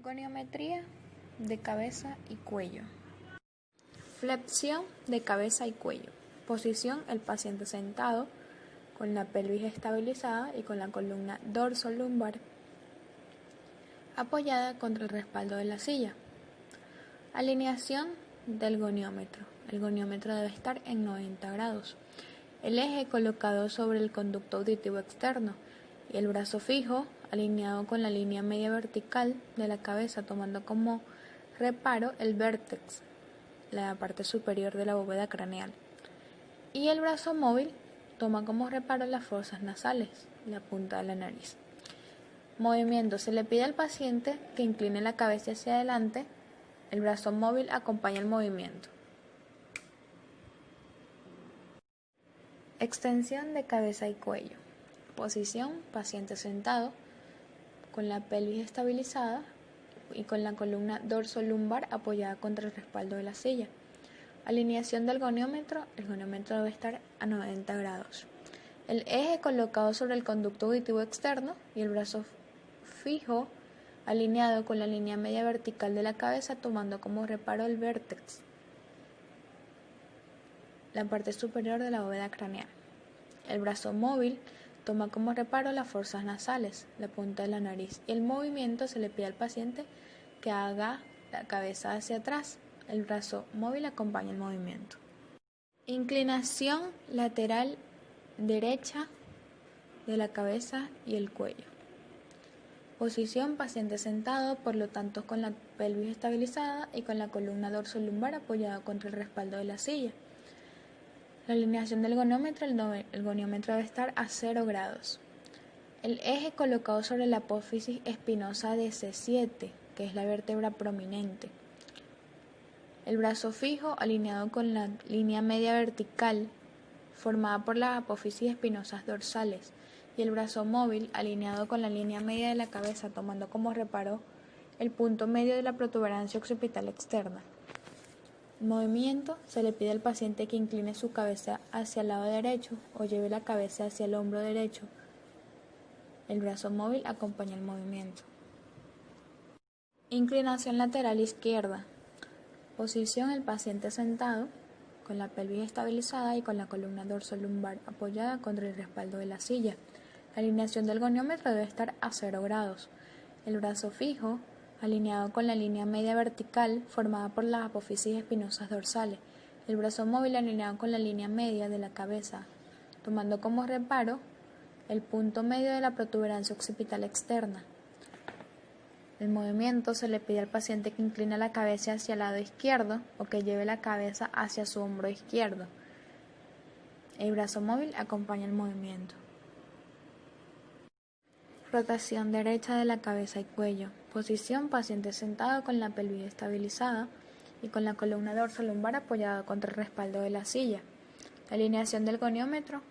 Goniometría de cabeza y cuello. Flexión de cabeza y cuello. Posición: el paciente sentado con la pelvis estabilizada y con la columna dorso-lumbar apoyada contra el respaldo de la silla. Alineación del goniómetro. El goniómetro debe estar en 90 grados. El eje colocado sobre el conducto auditivo externo y el brazo fijo alineado con la línea media vertical de la cabeza, tomando como reparo el vértex, la parte superior de la bóveda craneal. Y el brazo móvil toma como reparo las fosas nasales, la punta de la nariz. Movimiento: se le pide al paciente que incline la cabeza hacia adelante. El brazo móvil acompaña el movimiento. Extensión de cabeza y cuello. Posición: paciente sentado con la pelvis estabilizada y con la columna dorso-lumbar apoyada contra el respaldo de la silla. Alineación del goniómetro. El goniómetro debe estar a 90 grados. El eje colocado sobre el conducto auditivo externo y el brazo fijo alineado con la línea media vertical de la cabeza, tomando como reparo el vértex, la parte superior de la bóveda craneal. El brazo móvil toma como reparo las fosas nasales, la punta de la nariz, y el movimiento: se le pide al paciente que haga la cabeza hacia atrás. El brazo móvil acompaña el movimiento. Inclinación lateral derecha de la cabeza y el cuello. Posición: paciente sentado, por lo tanto con la pelvis estabilizada y con la columna dorso-lumbar apoyada contra el respaldo de la silla. La alineación del goniómetro. El goniómetro debe estar a 0 grados. El eje colocado sobre la apófisis espinosa de C7, que es la vértebra prominente. El brazo fijo alineado con la línea media vertical formada por las apófisis espinosas dorsales, y el brazo móvil alineado con la línea media de la cabeza, tomando como reparo el punto medio de la protuberancia occipital externa. Movimiento: se le pide al paciente que incline su cabeza hacia el lado derecho o lleve la cabeza hacia el hombro derecho. El brazo móvil acompaña el movimiento. Inclinación lateral izquierda. Posición: el paciente sentado con la pelvis estabilizada y con la columna dorso-lumbar apoyada contra el respaldo de la silla. La alineación del goniómetro debe estar a 0 grados. El brazo fijo alineado con la línea media vertical formada por las apófisis espinosas dorsales. El brazo móvil alineado con la línea media de la cabeza, tomando como reparo el punto medio de la protuberancia occipital externa. El movimiento: se le pide al paciente que incline la cabeza hacia el lado izquierdo o que lleve la cabeza hacia su hombro izquierdo. El brazo móvil acompaña el movimiento. Rotación derecha de la cabeza y cuello. Posición: paciente sentado con la pelvis estabilizada y con la columna dorso-lumbar apoyada contra el respaldo de la silla. La alineación del goniómetro.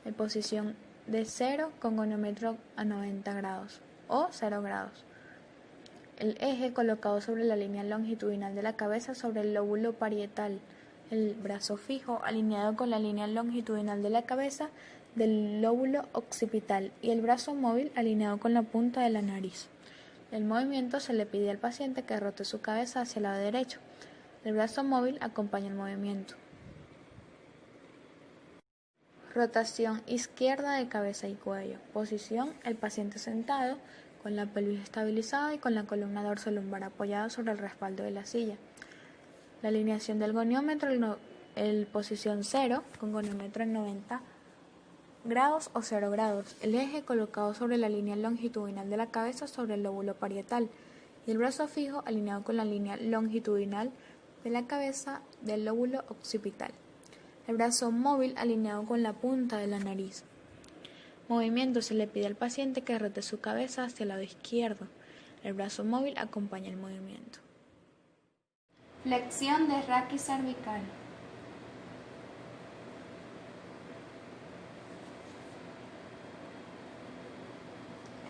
En posición de 0 con goniómetro a 90 grados o 0 grados. El eje colocado sobre la línea longitudinal de la cabeza sobre el lóbulo parietal. El brazo fijo alineado con la línea longitudinal de la cabeza del lóbulo occipital y el brazo móvil alineado con la punta de la nariz. El movimiento: se le pide al paciente que rote su cabeza hacia el lado derecho. El brazo móvil acompaña el movimiento. Rotación izquierda de cabeza y cuello. Posición: el paciente sentado con la pelvis estabilizada y con la columna dorso-lumbar apoyada sobre el respaldo de la silla. La alineación del goniómetro. El posición 0 con goniómetro en 90 grados o 0 grados. El eje colocado sobre la línea longitudinal de la cabeza sobre el lóbulo parietal y el brazo fijo alineado con la línea longitudinal de la cabeza del lóbulo occipital. El brazo móvil alineado con la punta de la nariz. Movimiento: se le pide al paciente que rote su cabeza hacia el lado izquierdo. El brazo móvil acompaña el movimiento. Flexión de raquis cervical.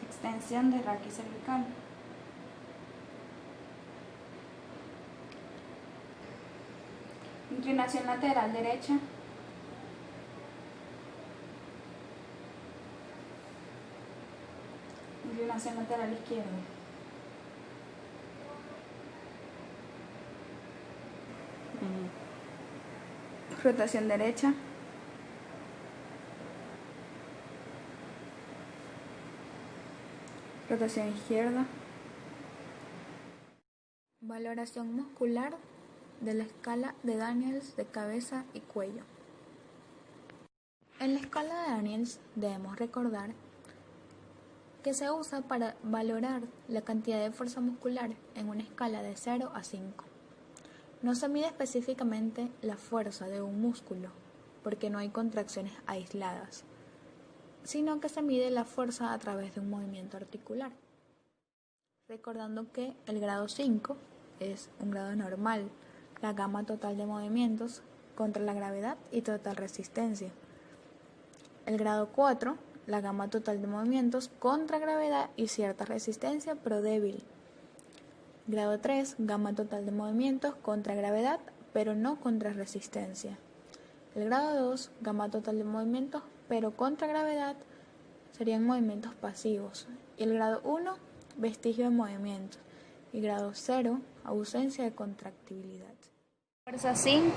Extensión de raquis cervical. Inclinación lateral derecha. Inclinación lateral izquierda. rotación derecha, rotación izquierda, valoración muscular de la escala de Daniels de cabeza y cuello. En la escala de Daniels debemos recordar que se usa para valorar la cantidad de fuerza muscular en una escala de 0 a 5. No se mide específicamente la fuerza de un músculo, porque no hay contracciones aisladas, sino que se mide la fuerza a través de un movimiento articular. Recordando que el grado 5 es un grado normal, la gama total de movimientos contra la gravedad y total resistencia. El grado 4, la gama total de movimientos contra gravedad y cierta resistencia pero débil. Grado 3, gama total de movimientos contra gravedad pero no contra resistencia. El grado 2, gama total de movimientos pero contra gravedad, serían movimientos pasivos. Y el grado 1, vestigio de movimientos. Y grado 0, ausencia de contractibilidad. Fuerza 5,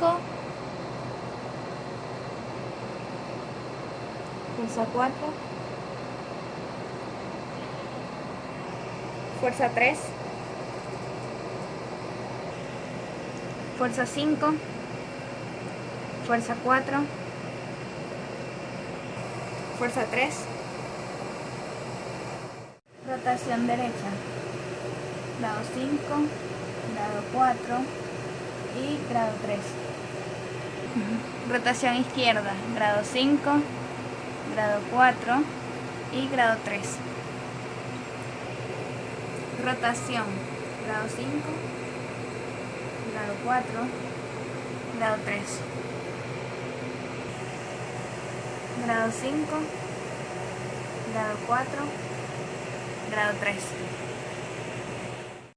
fuerza 4, fuerza 3, fuerza 5, fuerza 4, fuerza 3, rotación derecha, grado 5, grado 4 y grado 3. Rotación izquierda, grado 5, grado 4 y grado 3. Rotación, grado 5, grado 4, grado 3. Grado 5, grado 4, grado 3.